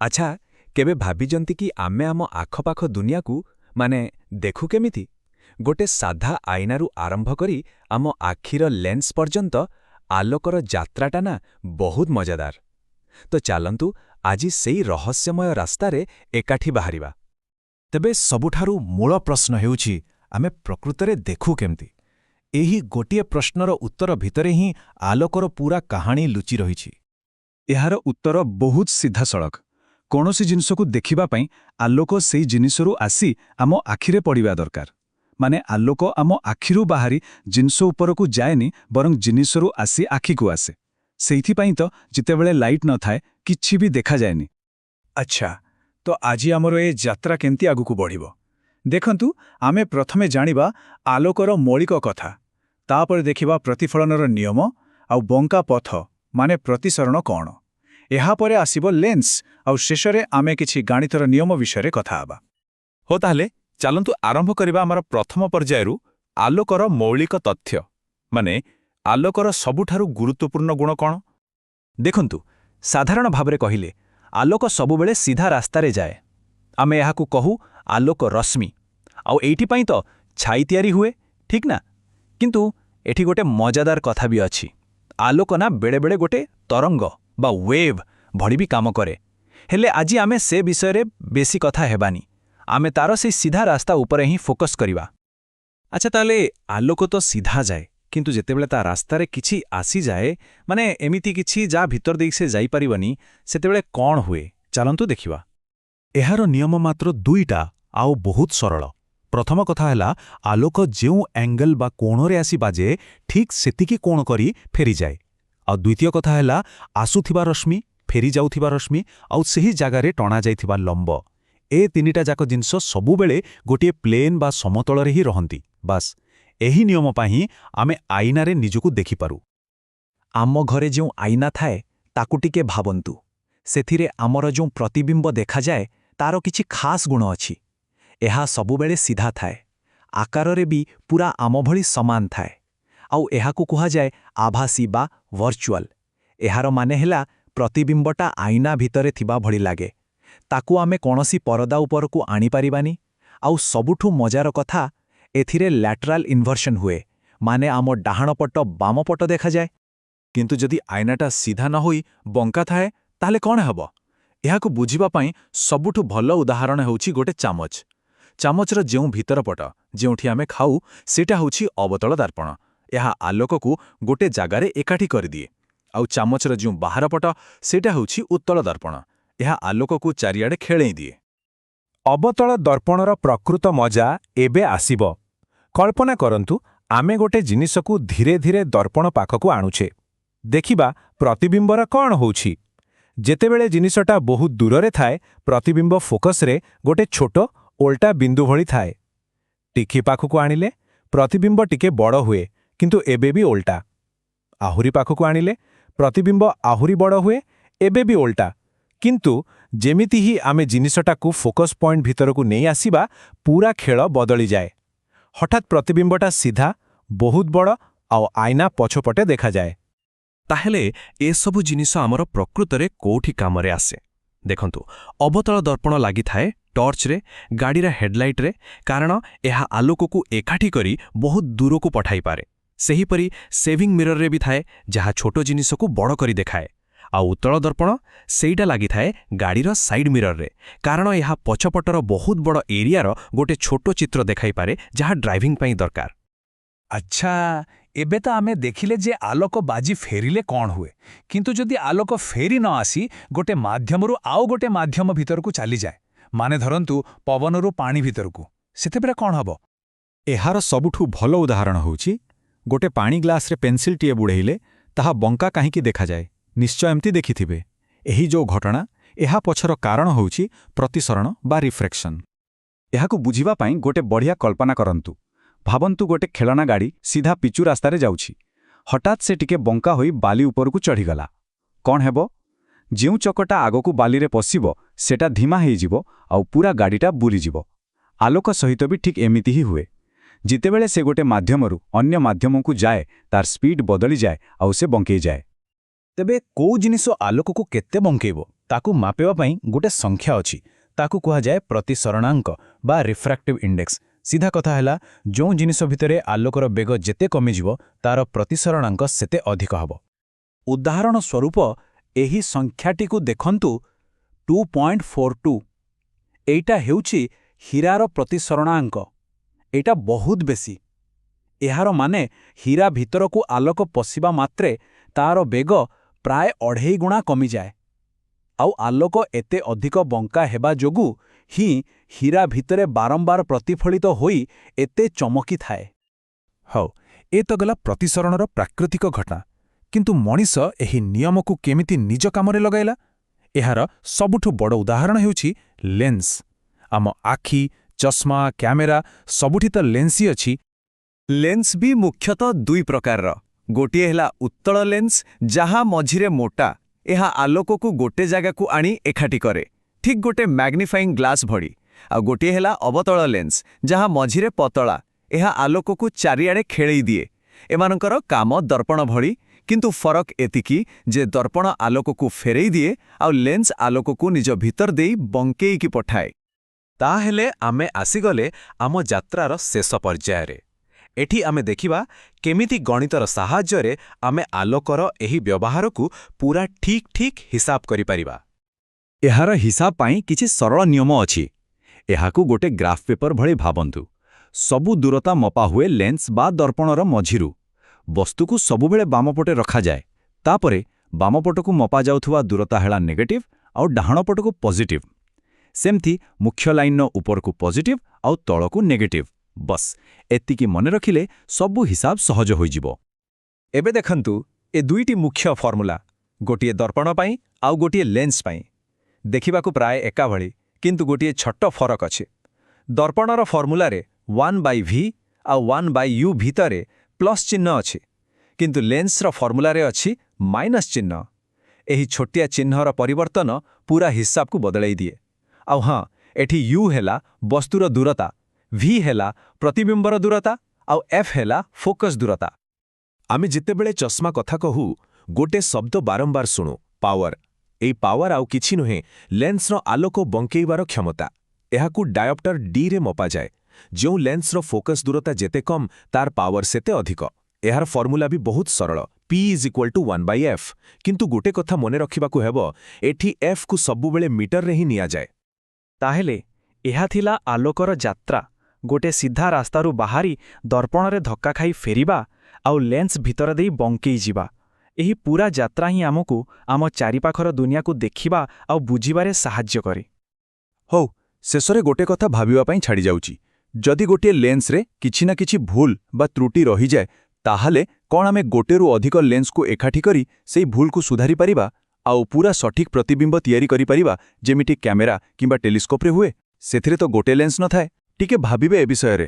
ଆଚ୍ଛା, କେବେ ଭାବିଛନ୍ତି କି ଆମେ ଆମ ଆଖପାଖ ଦୁନିଆକୁ ମାନେ ଦେଖୁ କେମିତି? ଗୋଟେ ସାଧା ଆଇନାରୁ ଆରମ୍ଭ କରି ଆମ ଆଖିର ଲେନ୍ସ ପର୍ଯ୍ୟନ୍ତ ଆଲୋକର ଯାତ୍ରାଟା ନା ବହୁତ ମଜାଦାର। ତ ଚାଲନ୍ତୁ ଆଜି ସେଇ ରହସ୍ୟମୟ ରାସ୍ତାରେ ଏକାଠି ବାହାରିବା। ତେବେ ସବୁଠାରୁ ମୂଳ ପ୍ରଶ୍ନ ହେଉଛି ଆମେ ପ୍ରକୃତରେ ଦେଖୁ କେମିତି? ଏହି ଗୋଟିଏ ପ୍ରଶ୍ନର ଉତ୍ତର ଭିତରେ ହିଁ ଆଲୋକର ପୂରା କାହାଣୀ ଲୁଚି ରହିଛି। ଏହାର ଉତ୍ତର ବହୁତ ସିଧାସଳଖ। କୌଣସି ଜିନିଷକୁ ଦେଖିବା ପାଇଁ ଆଲୋକ ସେହି ଜିନିଷରୁ ଆସି ଆମ ଆଖିରେ ପଡ଼ିବା ଦରକାର। ମାନେ ଆଲୋକ ଆମ ଆଖିରୁ ବାହାରି ଜିନିଷ ଉପରକୁ ଯାଏନି, ବରଂ ଜିନିଷରୁ ଆସି ଆଖିକୁ ଆସେ। ସେଇଥିପାଇଁ ତ ଯେତେବେଳେ ଲାଇଟ୍ ନଥାଏ କିଛି ବି ଦେଖାଯାଏନି। ଆଚ୍ଛା, ତ ଆଜି ଆମର ଏ ଯାତ୍ରା କେମିତି ଆଗକୁ ବଢ଼ିବ? ଦେଖନ୍ତୁ, ଆମେ ପ୍ରଥମେ ଜାଣିବା ଆଲୋକର ମୌଳିକ କଥା। ତାପରେ ଦେଖିବା ପ୍ରତିଫଳନର ନିୟମ ଆଉ ବଙ୍କା ପଥ ମାନେ ପ୍ରତିସରଣ କ'ଣ। ଏହାପରେ ଆସିବ ଲେନ୍ସ, ଆଉ ଶେଷରେ ଆମେ କିଛି ଗଣିତର ନିୟମ ବିଷୟରେ କଥା ହେବା। ହଉ ତାହେଲେ ଚାଲନ୍ତୁ ଆରମ୍ଭ କରିବା ଆମର ପ୍ରଥମ ପର୍ଯ୍ୟାୟରୁ ଆଲୋକର ମୌଳିକ ତଥ୍ୟ। ମାନେ ଆଲୋକର ସବୁଠାରୁ ଗୁରୁତ୍ୱପୂର୍ଣ୍ଣ ଗୁଣ କ'ଣ? ଦେଖନ୍ତୁ, ସାଧାରଣ ଭାବରେ କହିଲେ ଆଲୋକ ସବୁବେଳେ ସିଧା ରାସ୍ତାରେ ଯାଏ। ଆମେ ଏହାକୁ କହୁ ଆଲୋକ ରଶ୍ମି। ଆଉ ଏଇଥିପାଇଁ ତ ଛାଇ ତିଆରି ହୁଏ, ଠିକ୍ ନା? କିନ୍ତୁ ଏଠି ଗୋଟେ ମଜାଦାର କଥା ବି ଅଛି। ଆଲୋକ ନା ବେଳେବେଳେ ଗୋଟେ ତରଙ୍ଗ ବା ୱେଭ୍ ଭଳି ବି କାମ କରେ। ହେଲେ ଆଜି ଆମେ ସେ ବିଷୟରେ ବେଶୀ କଥା ହେବାନି। ଆମେ ତାର ସେଇ ସିଧା ରାସ୍ତା ଉପରେ ହିଁ ଫୋକସ୍ କରିବା। ଆଚ୍ଛା, ତାହେଲେ ଆଲୋକ ତ ସିଧା ଯାଏ, କିନ୍ତୁ ଯେତେବେଳେ ତା ରାସ୍ତାରେ କିଛି ଆସିଯାଏ, ମାନେ ଏମିତି କିଛି ଯାହା ଭିତର ଦେଇକି ସେ ଯାଇପାରିବନି, ସେତେବେଳେ କ'ଣ ହୁଏ? ଚାଲନ୍ତୁ ଦେଖିବା। ଏହାର ନିୟମ ମାତ୍ର ଦୁଇଟା ଆଉ ବହୁତ ସରଳ। ପ୍ରଥମ କଥା ହେଲା ଆଲୋକ ଯେଉଁ ଆଙ୍ଗେଲ ବା କୋଣରେ ଆସି ବାଜେ ଠିକ୍ ସେତିକି କୋଣ କରି ଫେରିଯାଏ। ଆଉ ଦ୍ୱିତୀୟ କଥା ହେଲା ଆସୁଥିବା ରଶ୍ମି, ଫେରିଯାଉଥିବା ରଶ୍ମି ଆଉ ସେହି ଜାଗାରେ ଟଣାଯାଇଥିବା ଲମ୍ବ। ଏ ତିନିଟା ଯାକ ଜିନିଷ ସବୁବେଳେ ଗୋଟିଏ ପ୍ଲେନ୍ ବା ସମତଳରେ ହିଁ ରହନ୍ତି। ବାସ୍ ଏହି ନିୟମ ପାଇଁ ହିଁ ଆମେ ଆଇନାରେ ନିଜକୁ ଦେଖିପାରୁ। ଆମ ଘରେ ଯେଉଁ ଆଇନା ଥାଏ ତାକୁ ଟିକେ ଭାବନ୍ତୁ। ସେଥିରେ ଆମର ଯେଉଁ ପ୍ରତିବିମ୍ବ ଦେଖାଯାଏ ତାର କିଛି ଖାସ୍ ଗୁଣ ଅଛି। ଏହା ସବୁବେଳେ ସିଧା ଥାଏ, ଆକାରରେ ବି ପୁରା ଆମ ଭଳି ସମାନ ଥାଏ। ଆଉ ଏହାକୁ କୁହାଯାଏ ଆଭାସୀ ବା ଭର୍ଚୁଆଲ। ଏହାର ମାନେ ହେଲା ପ୍ରତିବିମ୍ବଟା ଆଇନା ଭିତରେ ଥିବା ଭଳି ଲାଗେ। ତାକୁ ଆମେ କୌଣସି ପରଦା ଉପରକୁ ଆଣିପାରିବାନି। ଆଉ ସବୁଠୁ ମଜାର କଥା, ଏଥିରେ ଲ୍ୟାଟରାଲ ଇନଭର୍ସନ ହୁଏ, ମାନେ ଆମ ଡାହାଣ ପଟ ବାମ ପଟ ଦେଖାଯାଏ। କିନ୍ତୁ ଯଦି ଆଇନାଟା ସିଧା ନ ହୋଇ ବଙ୍କା ଥାଏ, ତାହେଲେ କ'ଣ ହେବ? ଏହାକୁ ବୁଝିବା ପାଇଁ ସବୁଠୁ ଭଲ ଉଦାହରଣ ହେଉଛି ଗୋଟେ ଚାମଚ। ଚାମଚର ଯେଉଁ ଭିତର ପଟ, ଯେଉଁଠି ଆମେ ଖାଉ, ସେଇଟା ହେଉଛି ଅବତଳ ଦର୍ପଣ। ଏହା ଆଲୋକକୁ ଗୋଟେ ଜାଗାରେ ଏକାଠି କରିଦିଏ। ଆଉ ଚାମଚର ଯେଉଁ ବାହାର ପଟ, ସେଇଟା ହେଉଛି ଉତ୍ତଳ ଦର୍ପଣ। ଏହା ଆଲୋକକୁ ଚାରିଆଡ଼େ ଖେଳେଇ ଦିଏ। ଅବତଳ ଦର୍ପଣର ପ୍ରକୃତ ମଜା ଏବେ ଆସିବ। କଳ୍ପନା କରନ୍ତୁ ଆମେ ଗୋଟେ ଜିନିଷକୁ ଧୀରେ ଧୀରେ ଦର୍ପଣ ପାଖକୁ ଆଣୁଛେ। ଦେଖିବା ପ୍ରତିବିମ୍ବର କ'ଣ ହେଉଛି। ଯେତେବେଳେ ଜିନିଷଟା ବହୁତ ଦୂରରେ ଥାଏ, ପ୍ରତିବିମ୍ବ ଫୋକସରେ ଗୋଟେ ଛୋଟ ଓଲଟା ବିନ୍ଦୁ ଭଳି ଥାଏ। ଟିକି ପାଖକୁ ଆଣିଲେ ପ୍ରତିବିମ୍ବ ଟିକେ ବଡ଼ ହୁଏ, କିନ୍ତୁ ଏବେ ବି ଓଲଟା। ଆହୁରି ପାଖକୁ ଆଣିଲେ ପ୍ରତିବିମ୍ବ ଆହୁରି ବଡ଼ ହୁଏ, ଏବେ ବି ଓଲଟା। କିନ୍ତୁ ଯେମିତି ହିଁ ଆମେ ଜିନିଷଟାକୁ ଫୋକସ୍ ପଏଣ୍ଟ ଭିତରକୁ ନେଇ ଆସିବା, ପୂରା ଖେଳ ବଦଳିଯାଏ। ହଠାତ୍ ପ୍ରତିବିମ୍ବଟା ସିଧା, ବହୁତ ବଡ଼ ଆଉ ଆଇନା ପଛପଟେ ଦେଖାଯାଏ। ତାହେଲେ ଏସବୁ ଜିନିଷ ଆମର ପ୍ରକୃତରେ କୋଉଠି କାମରେ ଆସେ? ଦେଖନ୍ତୁ, ଅବତଳ ଦର୍ପଣ ଲାଗିଥାଏ ଟର୍ଚ୍ଚରେ, ଗାଡ଼ିର ହେଡ୍ଲାଇଟ୍ରେ, କାରଣ ଏହା ଆଲୋକକୁ ଏକାଠି କରି ବହୁତ ଦୂରକୁ ପଠାଇପାରେ। ସେହିପରି ସେଭିଂ ମିରରରେ ବି ଥାଏ, ଯାହା ଛୋଟ ଜିନିଷକୁ ବଡ଼ କରି ଦେଖାଏ। ଆଉ ଉତ୍ତଳ ଦର୍ପଣ, ସେଇଟା ଲାଗିଥାଏ ଗାଡ଼ିର ସାଇଡ୍ ମିରରରେ, କାରଣ ଏହା ପଛପଟର ବହୁତ ବଡ଼ ଏରିଆର ଗୋଟେ ଛୋଟ ଚିତ୍ର ଦେଖାଇପାରେ, ଯାହା ଡ୍ରାଇଭିଂ ପାଇଁ ଦରକାର। ଆଚ୍ଛା, ଏବେ ତ ଆମେ ଦେଖିଲେ ଯେ ଆଲୋକ ବାଜି ଫେରିଲେ କ'ଣ ହୁଏ। କିନ୍ତୁ ଯଦି ଆଲୋକ ଫେରି ନ ଆସି ଗୋଟେ ମାଧ୍ୟମରୁ ଆଉ ଗୋଟେ ମାଧ୍ୟମ ଭିତରକୁ ଚାଲିଯାଏ, ମାନେ ଧରନ୍ତୁ ପବନରୁ ପାଣି ଭିତରକୁ, ସେତେବେଳେ କ'ଣ ହେବ? ଏହାର ସବୁଠୁ ଭଲ ଉଦାହରଣ ହେଉଛି ଗୋଟେ ପାଣି ଗ୍ଲାସରେ ପେନ୍ସିଲଟିଏ ବୁଡ଼େଇଲେ ତାହା ବଙ୍କା କାହିଁକି ଦେଖାଯାଏ? ନିଶ୍ଚୟ ଏମିତି ଦେଖିଥିବେ। ଏହି ଯେଉଁ ଘଟଣା, ଏହା ପଛର କାରଣ ହେଉଛି ପ୍ରତିସରଣ ବା ରିଫ୍ରେକ୍ସନ୍। ଏହାକୁ ବୁଝିବା ପାଇଁ ଗୋଟେ ବଢ଼ିଆ କଳ୍ପନା କରନ୍ତୁ। ଭାବନ୍ତୁ ଗୋଟେ ଖେଳନା ଗାଡ଼ି ସିଧା ପିଚୁ ରାସ୍ତାରେ ଯାଉଛି। ହଠାତ୍ ସେ ଟିକେ ବଙ୍କା ହୋଇ ବାଲି ଉପରକୁ ଚଢ଼ିଗଲା। କ'ଣ ହେବ? ଯେଉଁ ଚକଟା ଆଗକୁ ବାଲିରେ ପଶିବ, ସେଟା ଧିମା ହେଇଯିବ ଆଉ ପୂରା ଗାଡ଼ିଟା ବୁଲିଯିବ। ଆଲୋକ ସହିତ ବି ଠିକ୍ ଏମିତି ହିଁ ହୁଏ। ଯେତେବେଳେ ସେ ଗୋଟେ ମାଧ୍ୟମରୁ ଅନ୍ୟ ମାଧ୍ୟମକୁ ଯାଏ, ତାର ସ୍ପିଡ୍ ବଦଳିଯାଏ ଆଉ ସେ ବଙ୍କେଇଯାଏ। ତେବେ କୋଉ ଜିନିଷ ଆଲୋକକୁ କେତେ ବଙ୍କେଇବ, ତାକୁ ମାପିବା ପାଇଁ ଗୋଟେ ସଂଖ୍ୟା ଅଛି। ତାକୁ କୁହାଯାଏ ପ୍ରତିସରଣାଙ୍କ ବା ରିଫ୍ରାକ୍ଟିଭ୍ ଇଣ୍ଡେକ୍ସ। ସିଧା କଥା ହେଲା, ଯେଉଁ ଜିନିଷ ଭିତରେ ଆଲୋକର ବେଗ ଯେତେ କମିଯିବ ତାର ପ୍ରତିସରଣାଙ୍କ ସେତେ ଅଧିକ ହେବ। ଉଦାହରଣ ସ୍ୱରୂପ ଏହି ସଂଖ୍ୟାଟିକୁ ଦେଖନ୍ତୁ 2.42। ଏଇଟା ହେଉଛି ହୀରାର ପ୍ରତିସରଣାଙ୍କ। ଏଇଟା ବହୁତ ବେଶୀ। ଏହାର ମାନେ ହୀରା ଭିତରକୁ ଆଲୋକ ପଶିବା ମାତ୍ରେ ତାର ବେଗ ପ୍ରାୟ 2.5 ଗୁଣା କମିଯାଏ। ଆଉ ଆଲୋକ ଏତେ ଅଧିକ ବଙ୍କା ହେବା ଯୋଗୁଁ ହିଁ ହୀରା ଭିତରେ ବାରମ୍ବାର ପ୍ରତିଫଳିତ ହୋଇ ଏତେ ଚମକିଥାଏ। ହଉ, ଏ ତ ଗଲା ପ୍ରତିସରଣର ପ୍ରାକୃତିକ ଘଟଣା। କିନ୍ତୁ ମଣିଷ ଏହି ନିୟମକୁ କେମିତି ନିଜ କାମରେ ଲଗାଇଲା? ଏହାର ସବୁଠୁ ବଡ଼ ଉଦାହରଣ ହେଉଛି ଲେନ୍ସ। ଆମ ଆଖି, ଚଷମା, କ୍ୟାମେରା ସବୁଠି ତ ଲେନ୍ସ ହିଁ ଅଛି। ଲେନ୍ସ ବି ମୁଖ୍ୟତଃ ଦୁଇ ପ୍ରକାରର। ଗୋଟିଏ ହେଲା ଉତ୍ତଳ ଲେନ୍ସ, ଯାହା ମଝିରେ ମୋଟା। ଏହା ଆଲୋକକୁ ଗୋଟେ ଜାଗାକୁ ଆଣି ଏକାଠି କରେ, ଠିକ୍ ଗୋଟେ ମ୍ୟାଗ୍ନିଫାଇଂ ଗ୍ଲାସ୍ ଭଳି। ଆଉ ଗୋଟିଏ ହେଲା ଅବତଳ ଲେନ୍ସ, ଯାହା ମଝିରେ ପତଳା। ଏହା ଆଲୋକକୁ ଚାରିଆଡ଼େ ଖେଳେଇ ଦିଏ। ଏମାନଙ୍କର କାମ ଦର୍ପଣ ଭଳି, କିନ୍ତୁ ଫରକ ଏତିକି ଯେ ଦର୍ପଣ ଆଲୋକକୁ ଫେରେଇ ଦିଏ ଆଉ ଲେନ୍ସ ଆଲୋକକୁ ନିଜ ଭିତର ଦେଇ ବଙ୍କେଇକି ପଠାଏ। ତାହେଲେ ଆମେ ଆସିଗଲେ ଆମ ଯାତ୍ରାର ଶେଷ ପର୍ଯ୍ୟାୟରେ। ଏଠି ଆମେ ଦେଖିବା କେମିତି ଗଣିତର ସାହାଯ୍ୟରେ ଆମେ ଆଲୋକର ଏହି ବ୍ୟବହାରକୁ ପୁରା ଠିକ୍ ହିସାବ କରିପାରିବା। ଏହାର ହିସାବ ପାଇଁ କିଛି ସରଳ ନିୟମ ଅଛି। ଏହାକୁ ଗୋଟେ ଗ୍ରାଫ ପେପର ଭଳି ଭାବନ୍ତୁ। ସବୁ ଦୂରତା ମପା ହୁଏ ଲେନ୍ସ ବା ଦର୍ପଣର ମଝିରୁ। ବସ୍ତୁକୁ ସବୁବେଳେ ବାମପଟେ ରଖାଯାଏ। ତାପରେ ବାମପଟକୁ ମପାଯାଉଥିବା ଦୂରତା ହେଲା ନେଗେଟିଭ୍ ଆଉ ଡାହାଣ ପଟକୁ ପଜିଟିଭ୍। ସେମିତି ମୁଖ୍ୟ ଲାଇନ୍ର ଉପରକୁ ପଜିଟିଭ୍ ଆଉ ତଳକୁ ନେଗେଟିଭ୍। ବସ୍ ଏତିକି ମନେ ରଖିଲେ ସବୁ ହିସାବ ସହଜ ହୋଇଯିବ। ଏବେ ଦେଖନ୍ତୁ ଏ ଦୁଇଟି ମୁଖ୍ୟ ଫର୍ମୁଲା, ଗୋଟିଏ ଦର୍ପଣ ପାଇଁ ଆଉ ଗୋଟିଏ ଲେନ୍ସ ପାଇଁ। ଦେଖିବାକୁ ପ୍ରାୟ ଏକାଭଳି, କିନ୍ତୁ ଗୋଟିଏ ଛୋଟ ଫରକ ଅଛି। ଦର୍ପଣର ଫର୍ମୁଲାରେ 1/v ଆଉ 1/u ଭିତରେ ପ୍ଲସ୍ ଚିହ୍ନ ଅଛି, କିନ୍ତୁ ଲେନ୍ସର ଫର୍ମୁଲାରେ ଅଛି ମାଇନସ୍ ଚିହ୍ନ। ଏହି ଛୋଟିଆ ଚିହ୍ନର ପରିବର୍ତ୍ତନ ପୁରା ହିସାବକୁ ବଦଳାଇ ଦିଏ। ଆଉ ହଁ, ଏଠି u ହେଲା ବସ୍ତୁର ଦୂରତା, v ହେଲା ପ୍ରତିବିମ୍ବର ଦୂରତା ଆଉ f ହେଲା ଫୋକସ୍ ଦୂରତା। ଆମେ ଯେତେବେଳେ ଚଷମା କଥା କହୁ, ଗୋଟେ ଶବ୍ଦ ବାରମ୍ବାର ଶୁଣୁ, ପାୱାର। এই ପାୱାର ଆଉ କିଛି ନୁହେଁ, ଲେନ୍ସର ଆଲୋକ ବଙ୍କେଇବାର କ୍ଷମତା। ଏହାକୁ ଡାୟପ୍ଟର ଡିରେ ମପାଯାଏ। ଯେଉଁ ଲେନ୍ସର ଫୋକସ୍ ଦୂରତା ଯେତେ କମ୍, ତାର ପାୱାର ସେତେ ଅଧିକ। ଏହାର ଫର୍ମୁଲା ବି ବହୁତ ସରଳ, P = 1/f। କିନ୍ତୁ ଗୋଟେ କଥା ମନେ ରଖିବାକୁ ହେବ, ଏଠି fକୁ ସବୁବେଳେ ମିଟରରେ ହିଁ ନିଆଯାଏ। ତାହେଲେ ଏହା ଥିଲା ଆଲୋକର ଯାତ୍ରା। ଗୋଟେ ସିଧା ରାସ୍ତାରୁ ବାହାରି ଦର୍ପଣରେ ଧକ୍କା ଖାଇ ଫେରିବା ଆଉ ଲେନ୍ସ ଭିତର ଦେଇ ବଙ୍କେଇ ଯିବା। ଏହି ପୁରା ଯାତ୍ରା ହିଁ ଆମକୁ ଆମ ଚାରିପାଖର ଦୁନିଆକୁ ଦେଖିବା ଆଉ ବୁଝିବାରେ ସାହାଯ୍ୟ କରେ। ହଉ, ଶେଷରେ ଗୋଟେ କଥା ଭାବିବା ପାଇଁ ଛାଡ଼ିଯାଉଛି। ଯଦି ଗୋଟିଏ ଲେନ୍ସରେ କିଛି ନା କିଛି ଭୁଲ ବା ତ୍ରୁଟି ରହିଯାଏ, ତାହେଲେ କ'ଣ ଆମେ ଗୋଟେରୁ ଅଧିକ ଲେନ୍ସକୁ ଏକାଠି କରି ସେହି ଭୁଲକୁ ସୁଧାରି ପାରିବା ଆଉ ପୁରା ସଠିକ୍ ପ୍ରତିବିମ୍ବ ତିଆରି କରିପାରିବା, ଯେମିତି କ୍ୟାମେରା କିମ୍ବା ଟେଲିସ୍କୋପ୍ରେ ହୁଏ? ସେଥିରେ ତ ଗୋଟେ ଲେନ୍ସ ନଥାଏ। ଟିକେ ଭାବିବେ ଏ ବିଷୟରେ।